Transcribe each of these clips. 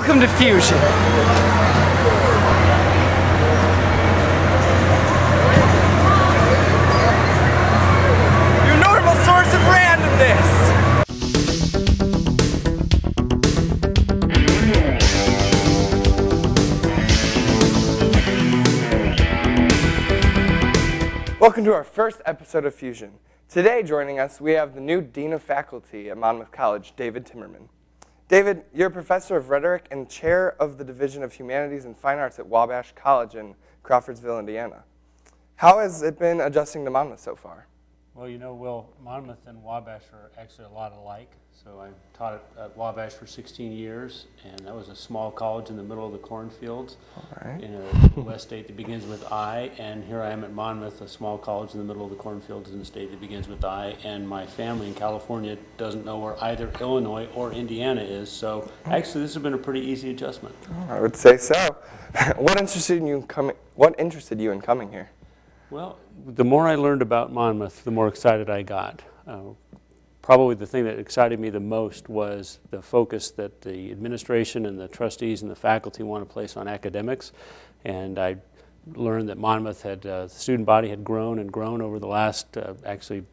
Welcome to Fusion. Your normal source of randomness. Welcome to our first episode of Fusion. Today joining us, we have the new Dean of Faculty at Monmouth College, David Timmerman. David, you're a professor of rhetoric and chair of the Division of Humanities and Fine Arts at Wabash College in Crawfordsville, Indiana. How has it been adjusting to Monmouth so far? Well, you know, Will, Monmouth and Wabash are actually a lot alike. So I taught at Wabash for 16 years, and that was a small college in the middle of the cornfields in a West state that begins with I. And here I am at Monmouth, a small college in the middle of the cornfields in a state that begins with I. And my family in California doesn't know where either Illinois or Indiana is. So actually, this has been a pretty easy adjustment. I would say so. What interested you in coming here? Well, the more I learned about Monmouth, the more excited I got. Probably the thing that excited me the most was the focus that the administration and the trustees and the faculty want to place on academics. And I learned that Monmouth the student body had grown and grown over the last actually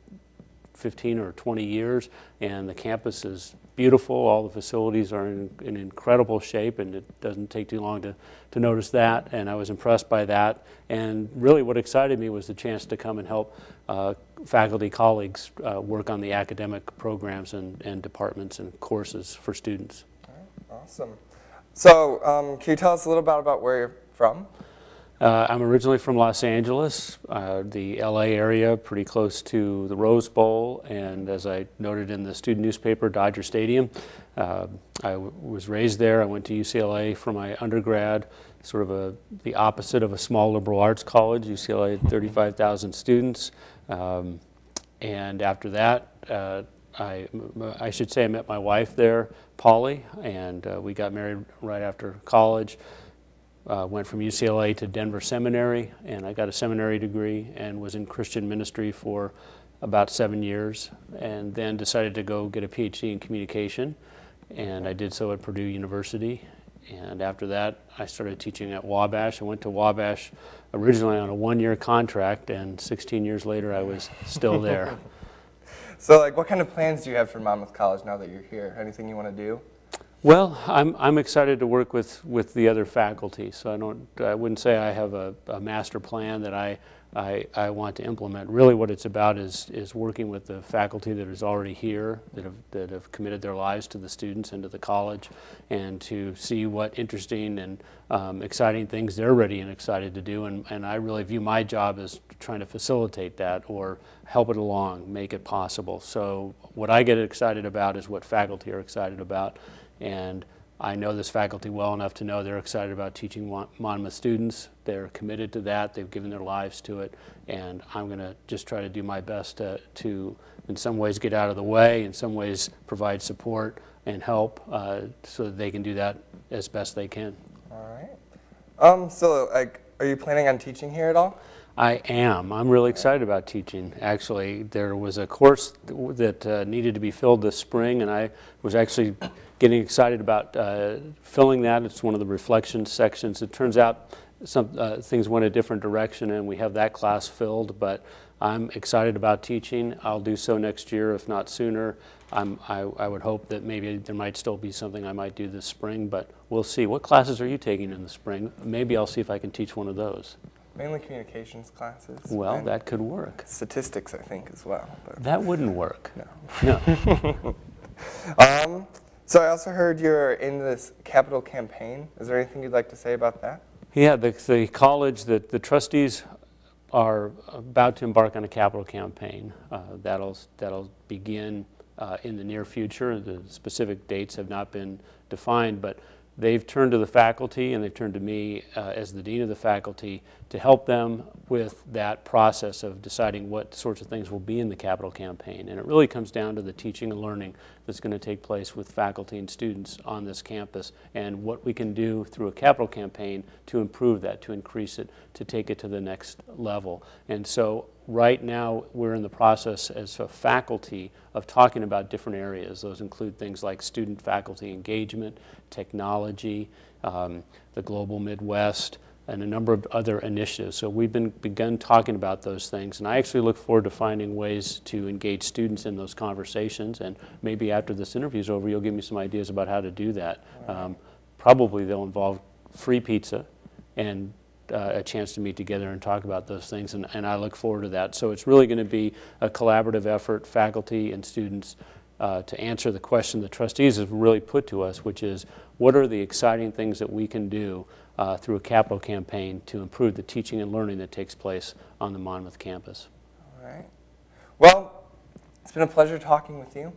15 or 20 years, and the campus is beautiful. All the facilities are in incredible shape, and it doesn't take too long to notice that, and I was impressed by that. And really what excited me was the chance to come and help faculty colleagues work on the academic programs and departments and courses for students. Awesome. So can you tell us a little bit about where you're from? I'm originally from Los Angeles, the LA area, pretty close to the Rose Bowl, and as I noted in the student newspaper, Dodger Stadium. I was raised there. I went to UCLA for my undergrad, sort of the opposite of a small liberal arts college. UCLA had 35,000 students, and after that, I should say I met my wife there, Polly, and we got married right after college. Went from UCLA to Denver Seminary, and I got a seminary degree and was in Christian ministry for about 7 years, and then decided to go get a PhD in communication, and I did so at Purdue University. And after that, I started teaching at Wabash. I went to Wabash originally on a one-year contract, and 16 years later, I was still there. So, what kind of plans do you have for Monmouth College now that you're here? Anything you want to do? Well, I'm excited to work with the other faculty. So I wouldn't say I have a master plan that I want to implement. Really, what it's about is working with the faculty that is already here, that have committed their lives to the students and to the college, and to see what interesting and exciting things they're ready and excited to do. And I really view my job as trying to facilitate that or help it along, make it possible. So what I get excited about is what faculty are excited about. And I know this faculty well enough to know they're excited about teaching Monmouth students. They're committed to that. They've given their lives to it. And I'm going to just try to do my best to, in some ways, get out of the way, in some ways, provide support and help so that they can do that as best they can. All right. So, are you planning on teaching here at all? I am. I'm really excited about teaching. Actually, there was a course that needed to be filled this spring, and I was actually getting excited about filling that. It's one of the reflection sections. It turns out some things went a different direction, and we have that class filled, but I'm excited about teaching. I'll do so next year, if not sooner. I would hope that maybe there might still be something I might do this spring, but we'll see. What classes are you taking in the spring? Maybe I'll see if I can teach one of those. Mainly communications classes. Well, that could work. Statistics, I think, as well. But that wouldn't work. No. So I also heard you're in this capital campaign. Is there anything you'd like to say about that? Yeah, the college, the trustees are about to embark on a capital campaign. That'll begin in the near future. The specific dates have not been defined, but they've turned to the faculty and they've turned to me as the dean of the faculty to help them with that process of deciding what sorts of things will be in the capital campaign. And it really comes down to the teaching and learning that's going to take place with faculty and students on this campus, and what we can do through a capital campaign to improve that, to increase it, to take it to the next level. And so right now we're in the process as a faculty of talking about different areas. Those include things like student-faculty engagement, technology, the Global Midwest, and a number of other initiatives. So we've begun talking about those things, and I actually look forward to finding ways to engage students in those conversations, and maybe after this interview is over, you'll give me some ideas about how to do that. Probably they'll involve free pizza and a chance to meet together and talk about those things, and I look forward to that. So it's really going to be a collaborative effort, faculty and students, to answer the question the trustees have really put to us, which is, what are the exciting things that we can do through a capital campaign to improve the teaching and learning that takes place on the Monmouth campus. All right. Well, it's been a pleasure talking with you.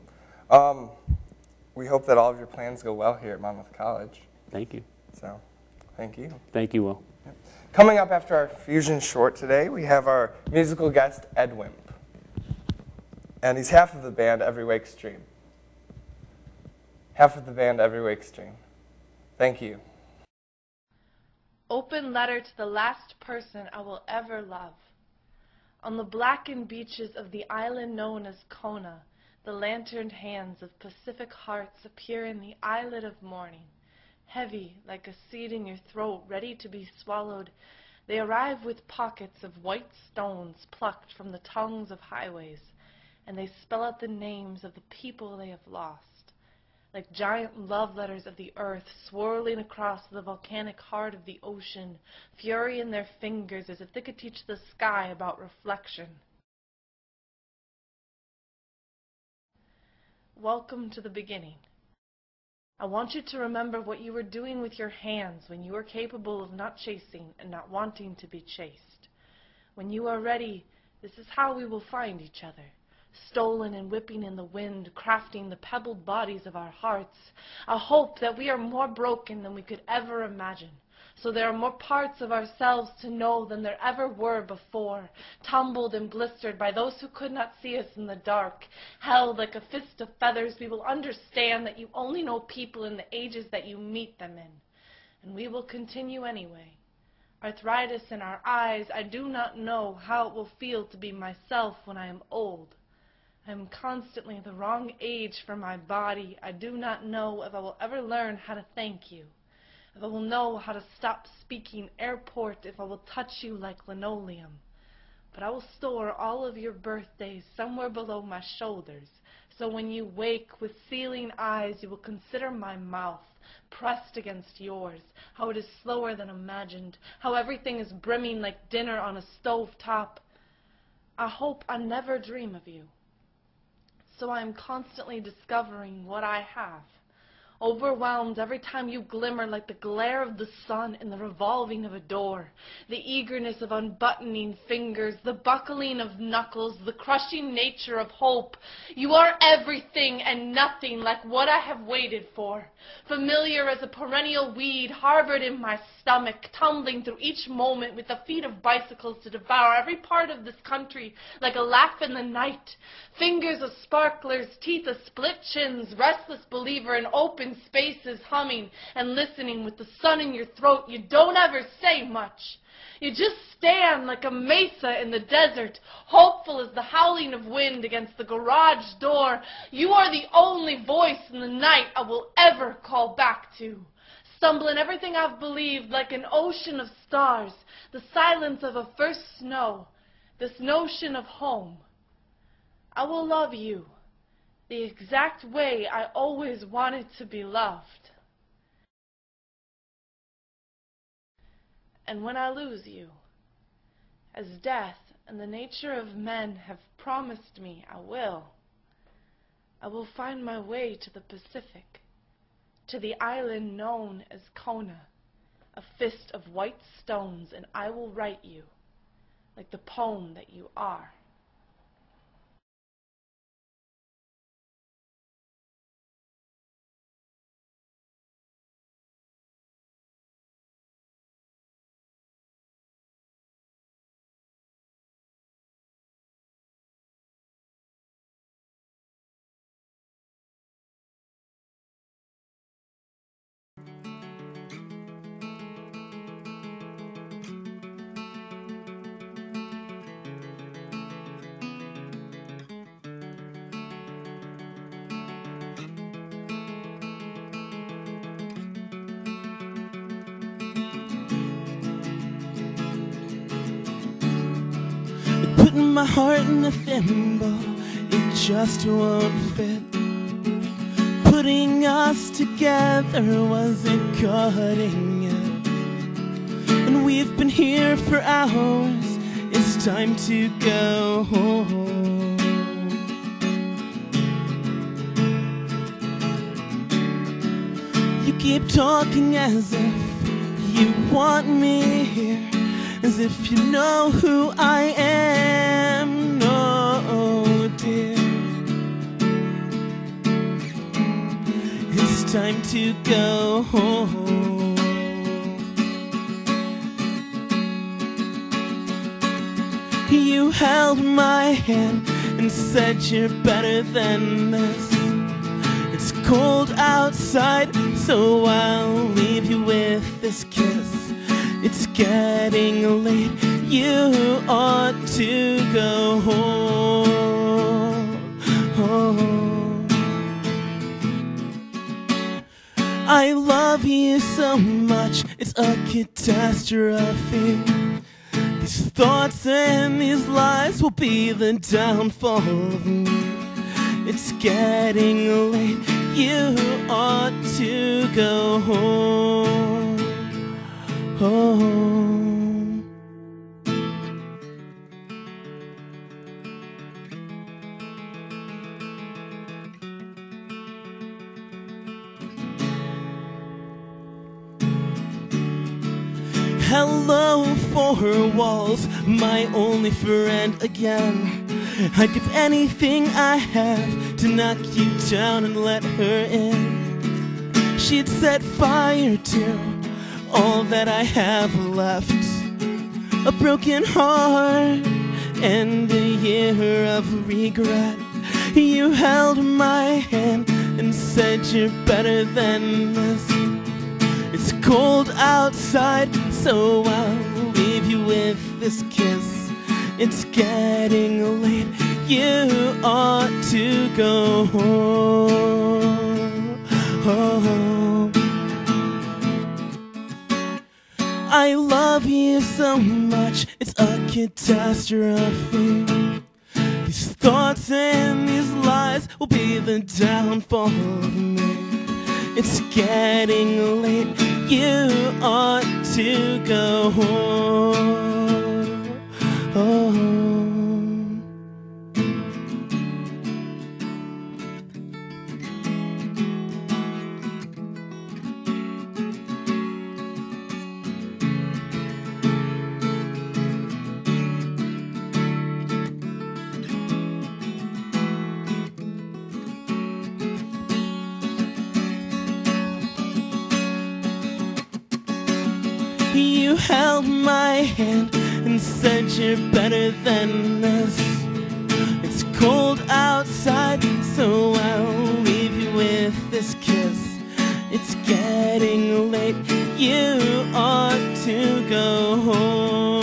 We hope that all of your plans go well here at Monmouth College. Thank you. So, thank you. Thank you, Will. Yep. Coming up after our Fusion Short today, we have our musical guest, Ed Wimp. And he's half of the band Every Wake Stream. Half of the band Every Wake Stream. Thank you. Open letter to the last person I will ever love. On the blackened beaches of the island known as Kona, the lanterned hands of Pacific hearts appear in the eyelid of morning. Heavy like a seed in your throat, ready to be swallowed, they arrive with pockets of white stones plucked from the tongues of highways, and they spell out the names of the people they have lost. Like giant love letters of the earth swirling across the volcanic heart of the ocean, fury in their fingers as if they could teach the sky about reflection. Welcome to the beginning. I want you to remember what you were doing with your hands when you were capable of not chasing and not wanting to be chased. When you are ready, this is how we will find each other. Stolen and whipping in the wind, crafting the pebbled bodies of our hearts, a hope that we are more broken than we could ever imagine. So there are more parts of ourselves to know than there ever were before, tumbled and blistered by those who could not see us in the dark. Held like a fist of feathers, we will understand that you only know people in the ages that you meet them in. And we will continue anyway. Arthritis in our eyes, I do not know how it will feel to be myself when I am old. I am constantly the wrong age for my body. I do not know if I will ever learn how to thank you, if I will know how to stop speaking airport, if I will touch you like linoleum. But I will store all of your birthdays somewhere below my shoulders, so when you wake with sealing eyes, you will consider my mouth pressed against yours, how it is slower than imagined, how everything is brimming like dinner on a stove top. I hope I never dream of you. So I am constantly discovering what I have. Overwhelmed every time you glimmer like the glare of the sun in the revolving of a door. The eagerness of unbuttoning fingers, the buckling of knuckles, the crushing nature of hope. You are everything and nothing like what I have waited for. Familiar as a perennial weed harbored in my stomach, tumbling through each moment with the feet of bicycles to devour every part of this country like a laugh in the night. Fingers of sparklers, teeth of split chins, restless believer in open spaces, humming and listening with the sun in your throat. You don't ever say much. You just stand like a mesa in the desert, hopeful as the howling of wind against the garage door. You are the only voice in the night I will ever call back to. Stumble in everything I've believed like an ocean of stars, the silence of a first snow, this notion of home. I will love you the exact way I always wanted to be loved. And when I lose you, as death and the nature of men have promised me I will find my way to the Pacific, to the island known as Kona, a fist of white stones, and I will write you like the poem that you are. my heart in a thimble, it just won't fit. Putting us together wasn't cutting it, and we've been here for hours, it's time to go home. You keep talking as if you want me here, as if you know who I am. No, dear, it's time to go home. You held my hand and said you're better than this. It's cold outside, so I'll leave you with this kiss. It's getting late, you ought to go home. I love you so much, it's a catastrophe. These thoughts and these lies will be the downfall of me. It's getting late, you ought to go home. Hello, four walls, my only friend again. I'd give anything I have to knock you down and let her in. She'd set fire to all that I have left, a broken heart and a year of regret. You held my hand and said you're better than this. It's cold outside, so I'll leave you with this kiss. It's getting late, you ought to go home. I love you so much, it's a catastrophe. These thoughts and these lies will be the downfall of me. It's getting late, you ought to go home. You held my hand and said you're better than this. It's cold outside, so I'll leave you with this kiss. It's getting late, you ought to go home.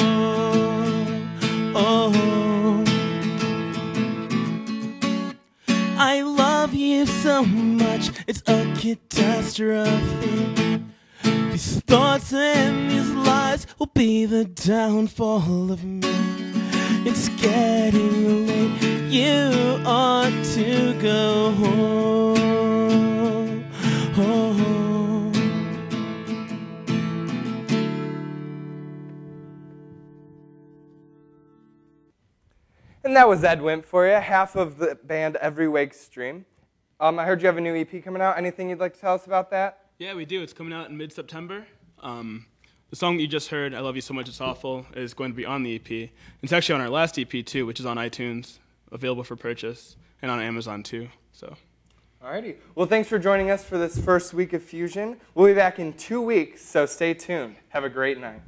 I love you so much, it's a catastrophe. These thoughts and these lies will be the downfall of me. It's getting late, you ought to go home. And that was Ed Wimp for you, half of the band Every Wake Stream. I heard you have a new EP coming out. Anything you'd like to tell us about that? Yeah, we do. It's coming out in mid-September. The song that you just heard, I Love You So Much It's Awful, is going to be on the EP. It's actually on our last EP, too, which is on iTunes, available for purchase, and on Amazon, too. So. Alrighty. Well, thanks for joining us for this first week of Fusion. We'll be back in 2 weeks, so stay tuned. Have a great night.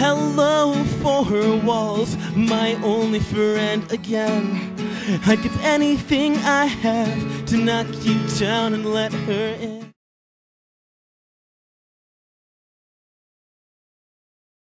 Hello, four walls, my only friend again. I'd give anything I have to knock you down and let her in.